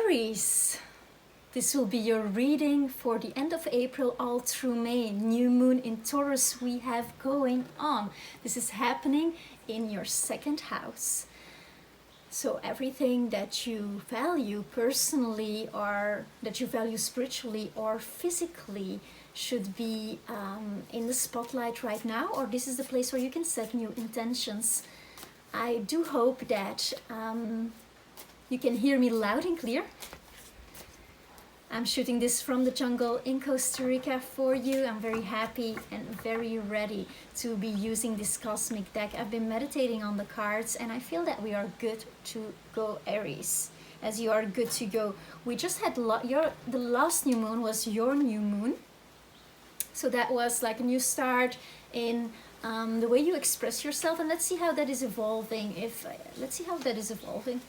Aries, this will be your reading for the end of April all through May. New moon in Taurus we have going on. This is happening in your second house. So everything that you value personally or that you value spiritually or physically should be in the spotlight right now, or this is the place where you can set new intentions. I do hope that you can hear me loud and clear. I'm shooting this from the jungle in Costa Rica for you. I'm very happy and very ready to be using this cosmic deck. I've been meditating on the cards and I feel that we are good to go, Aries, as you are good to go. We just had the last new moon was your new moon. So that was like a new start in the way you express yourself, and let's see how that is evolving. Let's see how that is evolving.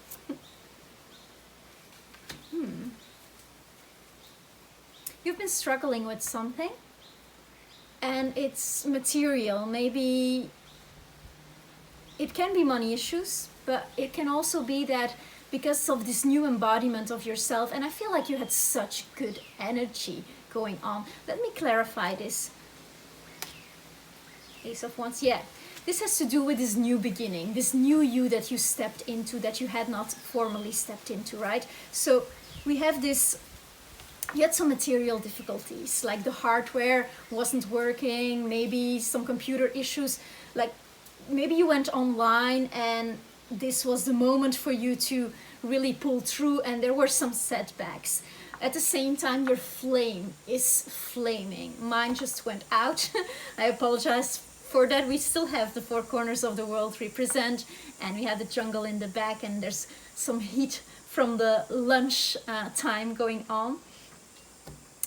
You've been struggling with something and it's material. Maybe it can be money issues, but it can also be that because of this new embodiment of yourself, and I feel like you had such good energy going on. Let me clarify this. Ace of Wands, yeah. This has to do with this new beginning, this new you that you stepped into, that you had not formally stepped into, right? So we have this, you had some material difficulties, like the hardware wasn't working, maybe some computer issues, like maybe you went online and this was the moment for you to really pull through and there were some setbacks. At the same time, your flame is flaming. Mine just went out. I apologize for that. We still have the four corners of the world represent, and we have the jungle in the back, and there's some heat from the lunch time going on.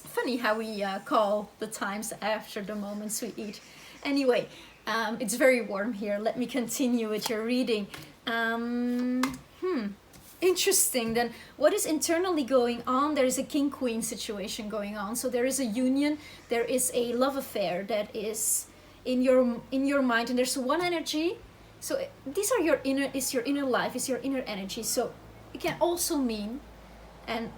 Funny how we call the times after the moments we eat. Anyway, it's very warm here. Let me continue with your reading. Interesting. Then what is internally going on? There is a king-queen situation going on. So there is a union, there is a love affair that is in your mind, and there's one energy. So these are your inner life, is your inner energy. So it can also mean, and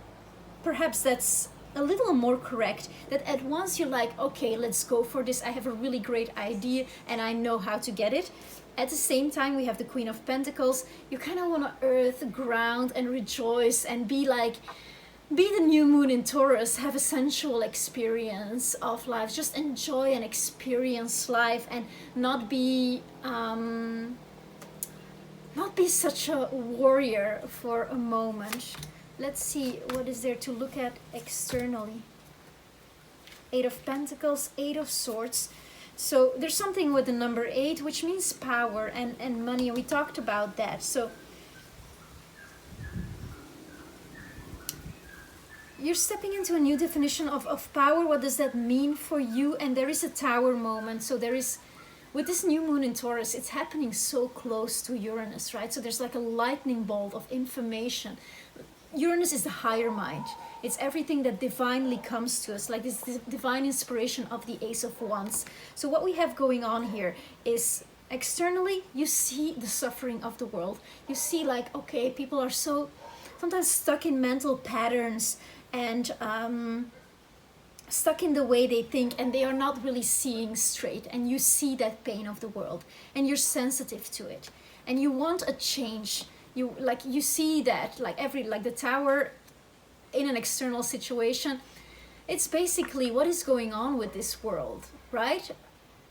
perhaps that's a little more correct, that at once you're like, okay, let's go for this. I have a really great idea and I know how to get it. At the same time, we have the Queen of Pentacles. You kind of want to earth, ground, and rejoice and be the new moon in Taurus, have a sensual experience of life. Just enjoy and experience life and not be such a warrior for a moment. Let's see, what is there to look at externally? Eight of Pentacles, Eight of Swords. So there's something with the number 8, which means power and money. We talked about that. So you're stepping into a new definition of power. What does that mean for you? And there is a tower moment. So there is, with this new moon in Taurus, it's happening so close to Uranus, right? So there's like a lightning bolt of information. Uranus is the higher mind. It's everything that divinely comes to us, like this divine inspiration of the Ace of Wands. So what we have going on here is externally, you see the suffering of the world. You see like, okay, people are so sometimes stuck in mental patterns and stuck in the way they think, and they are not really seeing straight. And you see that pain of the world and you're sensitive to it and you want a change. You see that like the tower in an external situation. It's basically what is going on with this world, right?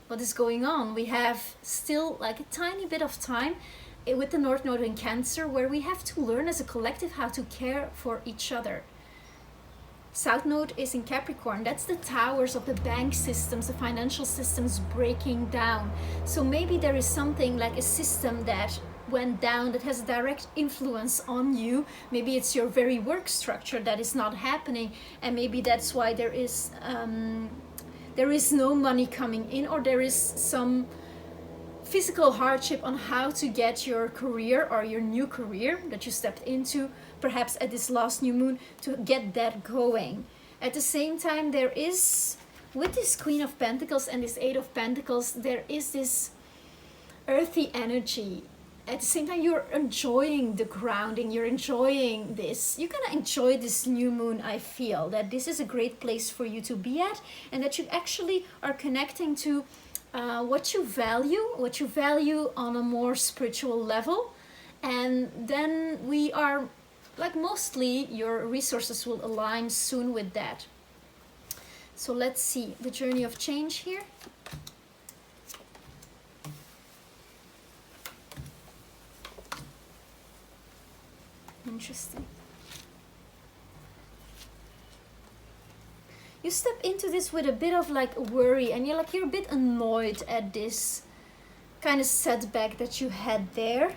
What is going on? We have still like a tiny bit of time with the North Node in Cancer, where we have to learn as a collective how to care for each other. South Node is in Capricorn. That's the towers of the bank systems, the financial systems breaking down. So maybe there is something like a system that went down that has a direct influence on you. Maybe it's your very work structure that is not happening, and maybe that's why there is no money coming in, or there is some physical hardship on how to get your career or your new career that you stepped into, perhaps at this last new moon, to get that going. At the same time, there is, with this Queen of Pentacles and this Eight of Pentacles, there is this earthy energy at the same time you're enjoying the grounding, you're enjoying this. You're gonna enjoy this new moon. I feel that this is a great place for you to be at, and that you actually are connecting to what you value on a more spiritual level. And then we are like, mostly your resources will align soon with that. So let's see the journey of change here. Interesting. You step into this with a bit of like worry, and you're a bit annoyed at this kind of setback that you had there.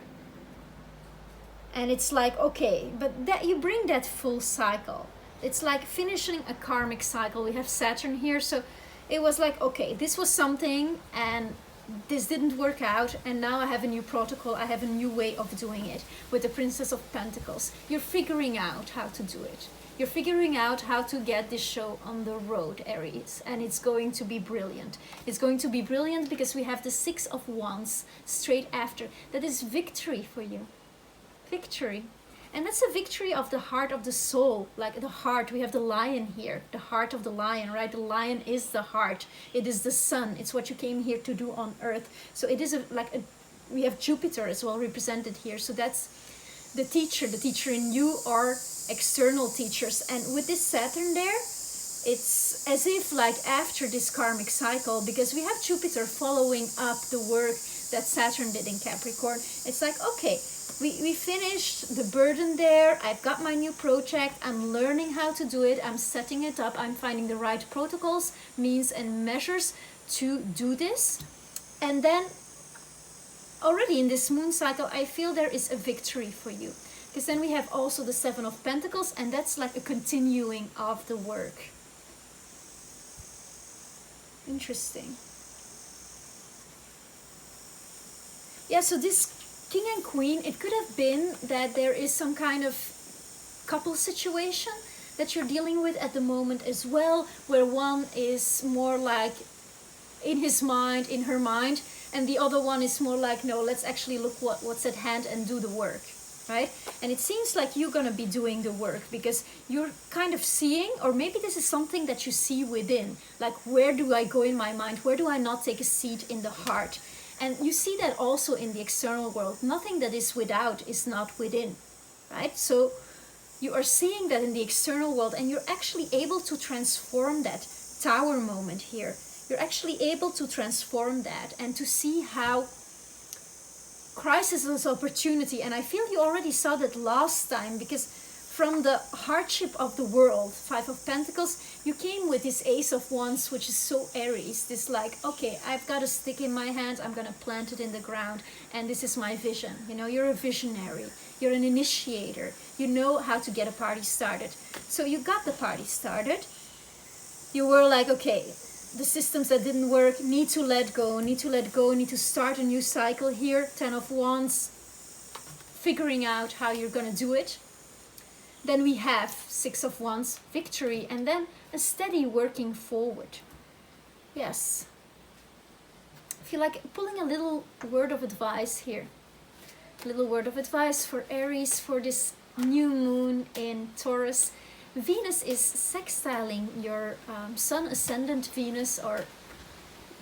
And it's like, okay, but that you bring that full cycle. It's like finishing a karmic cycle. We have Saturn here, so it was like, okay, this was something and this didn't work out, and now I have a new protocol, I have a new way of doing it. With the Princess of Pentacles, you're figuring out how to do it. You're figuring out how to get this show on the road, Aries, and it's going to be brilliant. It's going to be brilliant because we have the Six of Wands straight after. That is victory for you. Victory. And that's a victory of the heart of the soul, like the heart. We have the lion here, the heart of the lion, right? The lion is the heart. It is the sun. It's what you came here to do on earth. So it is we have Jupiter as well represented here. So that's the teacher in you, or external teachers. And with this Saturn there, it's as if like after this karmic cycle, because we have Jupiter following up the work that Saturn did in Capricorn. It's like, okay, we finished the burden there. I've got my new project. I'm learning how to do it. I'm setting it up. I'm finding the right protocols, means and measures to do this. And then already in this moon cycle, I feel there is a victory for you. Because then we have also the Seven of Pentacles, and that's like a continuing of the work. Interesting. Yeah, so this King and Queen, it could have been that there is some kind of couple situation that you're dealing with at the moment as well, where one is more like in his mind, in her mind, and the other one is more like, no, let's actually look what's at hand and do the work, right? And it seems like you're gonna be doing the work because you're kind of seeing, or maybe this is something that you see within, like, where do I go in my mind? Where do I not take a seat in the heart? And you see that also in the external world. Nothing that is without is not within, right? So you are seeing that in the external world, and you're actually able to transform that Tower moment here. You're actually able to transform that and to see how crisis is opportunity. And I feel you already saw that last time, because from the hardship of the world, Five of Pentacles, you came with this Ace of Wands, which is so Aries. This like, okay, I've got a stick in my hand, I'm gonna plant it in the ground, and this is my vision. You know, you're a visionary, you're an initiator, you know how to get a party started. So you got the party started. You were like, okay, the systems that didn't work, need to let go, need to start a new cycle here. Ten of Wands, figuring out how you're gonna do it. Then we have Six of Wands, victory, and then a steady working forward. Yes. I feel like pulling a little word of advice here. A little word of advice for Aries for this new moon in Taurus. Venus is sextiling your Sun ascendant Venus, or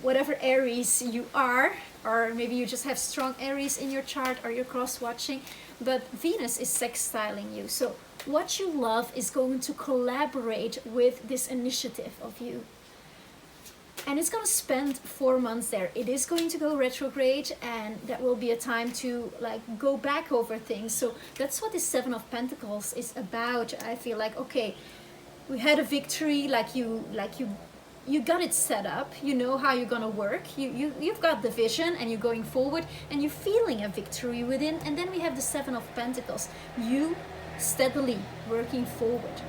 whatever Aries you are, or maybe you just have strong Aries in your chart, or you're cross-watching, but Venus is sextiling you. So what you love is going to collaborate with this initiative of you. And it's going to spend 4 months there. It is going to go retrograde, and that will be a time to like go back over things. So that's what the Seven of Pentacles is about. I feel like, okay, we had a victory, you got it set up, you know how you're gonna work, you've got the vision, and you're going forward, and you're feeling a victory within. And then we have the Seven of Pentacles, you steadily working forward.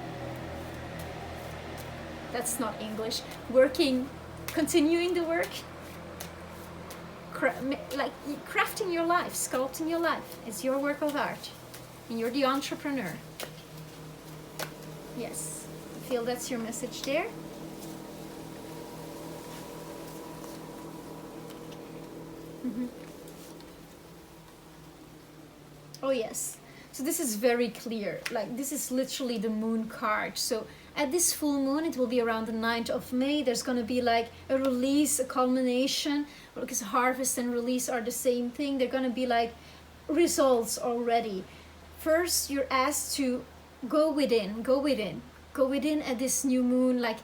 That's not English. Working, continuing the work, like crafting your life, sculpting your life. It's your work of art, and you're the entrepreneur. Yes, I feel that's your message there. Oh yes. So this is very clear. Like this is literally the moon card. So at this full moon, it will be around the 9th of May. There's going to be like a release, a culmination, because harvest and release are the same thing. They're going to be like results already. First, you're asked to go within, go within, go within at this new moon. Like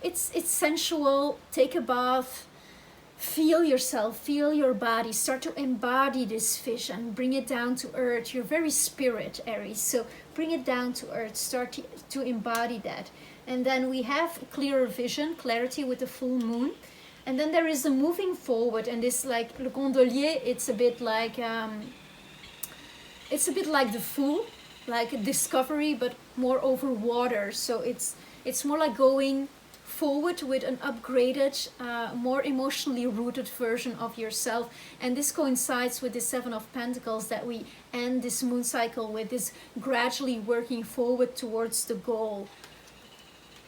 it's sensual. Take a bath. Feel yourself, feel your body, start to embody this vision, bring it down to earth. You're very spirit, Aries, so bring it down to earth, start to embody that. And then we have clearer vision, clarity with the full moon. And then there is the moving forward, and this like le gondolier, it's a bit like the Fool, like a discovery, but more over water. So it's more like going forward with an upgraded, more emotionally rooted version of yourself. And this coincides with the 7 of Pentacles that we end this moon cycle with, this gradually working forward towards the goal.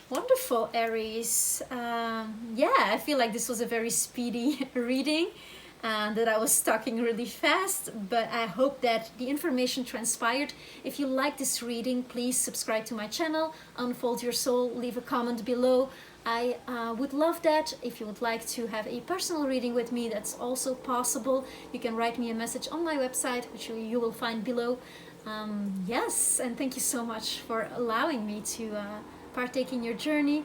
Wonderful, Aries. Yeah, I feel like this was a very speedy reading, that I was talking really fast, but I hope that the information transpired. If you like this reading, please subscribe to my channel, Unfold Your Soul, leave a comment below. I would love that. If you would like to have a personal reading with me, that's also possible. You can write me a message on my website, which you will find below. Yes, and thank you so much for allowing me to partake in your journey.